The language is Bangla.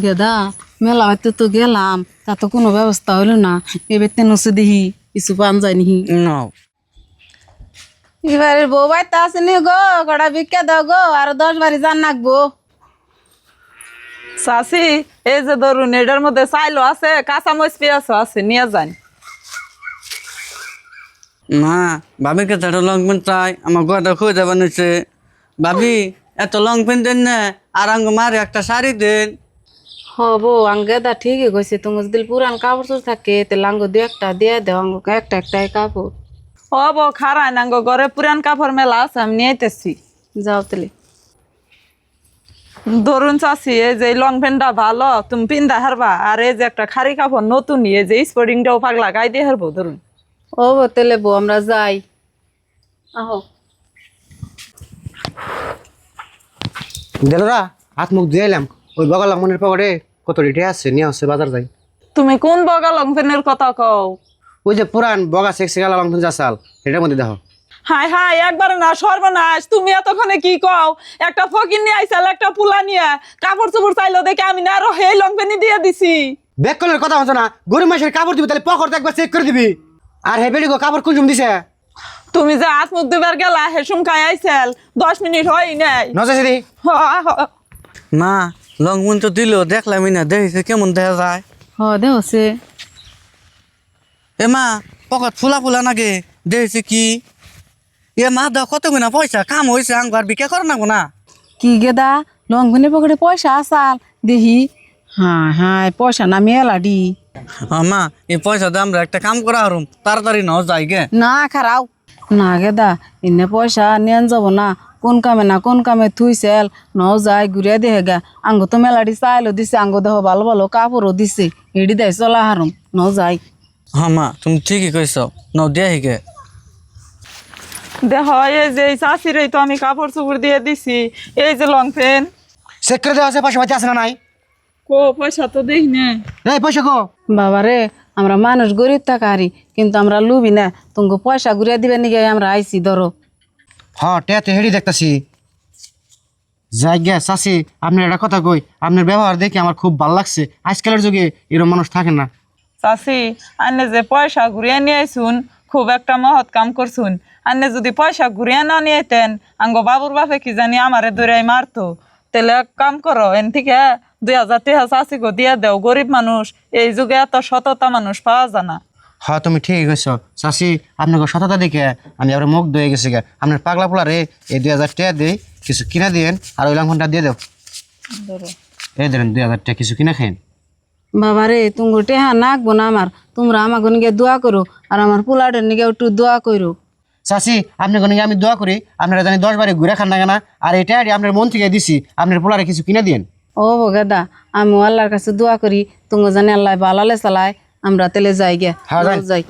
গেদা মেলা হয়তো তো গেলাম তা তো কোনো ব্যবস্থা হইলো না এবার তেন দেখি কিছু পান যায়নি নাও এবারে বউ বাইতে আসেনি গো কটা ভিক্ষা দাও গো আর 10 বাড়ি জান নাকবো চাচি এই যে ধরুন এটার মধ্যে চাইলো আছে কাঁচামরিচ পেঁয়াজও আছে নিয়ে যান। মা ভাবির কাছে একটা লং পেন্ট চাই আমার গোয়াটা খুঁজে যাবার নিচ্ছে ভাবি এত লং পেন্ট দেন না আর আঙ্গ মারে একটা শাড়ি দেন। হবো আঙ্গেদা ঠিকই কইছে তুমি যদি পুরান কাপড় চোর থাকে তাহলে আঙ্গ দু একটা দিয়ে দেও আঙ্গ একটা একটাই কাপড় ও বো খারায় নাঙ্গ ঘরে পুরান কাপড় মেলা আছে আমি নিয়ে আইতেছি। যাও তাহলে ধরুন চাচি এই যে লং প্যান্টটা ভালো তুমি পিন্দা হারবা আর এই যে একটা খারি কাপড় নতুন এই যে স্পোর্টিংটাও পাগলা গাই দিয়ে হারবো ধরুন। ও বো তাহলে বউ আমরা যাই আহো দেলোরা হাত মুখ দিয়ে এলাম ওই বগলা মনের পকেটে কত রেটে আছে নিয়ে আসছে বাজার যাই। তুমি কোন বগা লং প্যান্টের কথা কও? ওই যে পুরান বগা সেক্সি গালা লঙ্ঘন যা চাল এটার মধ্যে দেখো। হাই হাই একবারে না সর্বনাশ তুমি এতক্ষণে কি কও একটা ফকির নিয়ে আইসাল একটা পুলা নিয়ে কাপড় চোপড় চাইলো দেখে আমি না আরো হেই লং প্যান্ট দিয়ে দিছি। ব্যাক কলের কথা হতো না গরু মাসের কাপড় দিবি তাহলে পকেট একবার চেক করে দিবি। আর হে বেড়ি কাপড় কুঞ্জুম দিছে তুমি যে হাত মুখ দুবার গেলা হেসুম খাই আইসাল 10 মিনিট হয় নাই। নজর সিদি মা লং পেন্ট তো দিল দেখলামই না দেখেছে কেমন দেখা যায়। হ দে হচ্ছে এ মা পকেট ফুলা ফুলা নাকি দেখেছে কি এ মা দাও কত গুনা পয়সা কাম হয়েছে আঙ্গ আর বিক্রি কর না না। কি গেদা লঙ্ঘনের পকেটে পয়সা আসাল দেখি হ্যাঁ হ্যাঁ পয়সা না মেলাডি মা এই পয়সা দিয়ে আমরা একটা কাম করা হারুম তাড়াতাড়ি নাও যাই গে। না খারাও না গেদা এনে পয়সা নিয়ে যাব না কোন কামে থুইছেল ন যাই ঘুরে দেহে গা আঙ্গ তো মেলাডি চাইলো দিছে আঙ্গ দেহ ভালো ভালো কাপড়ও দিছে এডি দেয় চলা হারুম ন যাই হ্যাঁ মা তুমি ঠিকই কইছ নাও দিয়ে হিগে। দেখ এই যে চাষিরই তো আমি কাপড় চোপড় দিয়ে দিছি এই যে লং প্যান্ট চেক করে দেওয়া আছে পয়সা পাতি আছে না নাই? কো পয়সা তো দেই না। এই পয়সা কো বাবারে আমরা মানুষ গরিব থাকারি কিন্তু আমরা লুবি না তুমি পয়সা ঘুরে দিবে নিগে আমরা আইছি ধরো হ্যাঁ টেতে হেডি দেখতাছি যাই গে চাষি আপনার একটা কথা কই আপনার ব্যবহার দেখে আমার খুব ভালো লাগছে আজকালের যুগে এরকম মানুষ থাকে না। চাষি আনে যে পয়সা ঘুরিয়ে নিয়ে আইসুন খুব একটা মহৎ কাম করছুন আনে যদি পয়সা ঘুরিয়ে না নিয়ে আইতেন আঙ্গ বাবুর বাপে কি জানি আমারে দৌড়াই মারতো তাহলে এক কাম করো এন থেকে 2000 টাকা চাষি গো দিয়ে দেও গরিব মানুষ এই যুগে এত সততা মানুষ পাওয়া যায় না। হ্যাঁ তুমি ঠিকই কইছো চাষি আপনাকে সততা দেখে আমি আবার মুগ্ধ হয়ে গেছি গে আপনার পাগলা পোলারে এই 2000 টাকা দিই কিছু কিনা দিয়েন আর ওই লঙ্ঘনটা দিয়ে দেও এই দেন 2000 টাকা কিছু কিনা খাইন। বাবারে তুমি টেহা নাকবো না আমার তোমরা আমাকে নিগে দোয়া করো আর আমার পোলাটের নিগে একটু দোয়া করো চাষি আপনাকে নিয়ে আমি দোয়া করি আপনারা জানি 10 বারে ঘুরে খান না কেনা আর এটা আপনার মন থেকে দিছি আপনার পোলারে কিছু কিনা দিয়েন। ও গেদা আমি আল্লাহর কাছে দোয়া করি তুমি জানি আল্লাহ ভালো চালায় আমরা তেলে যাই গে হ্যাঁ, যাই। যাই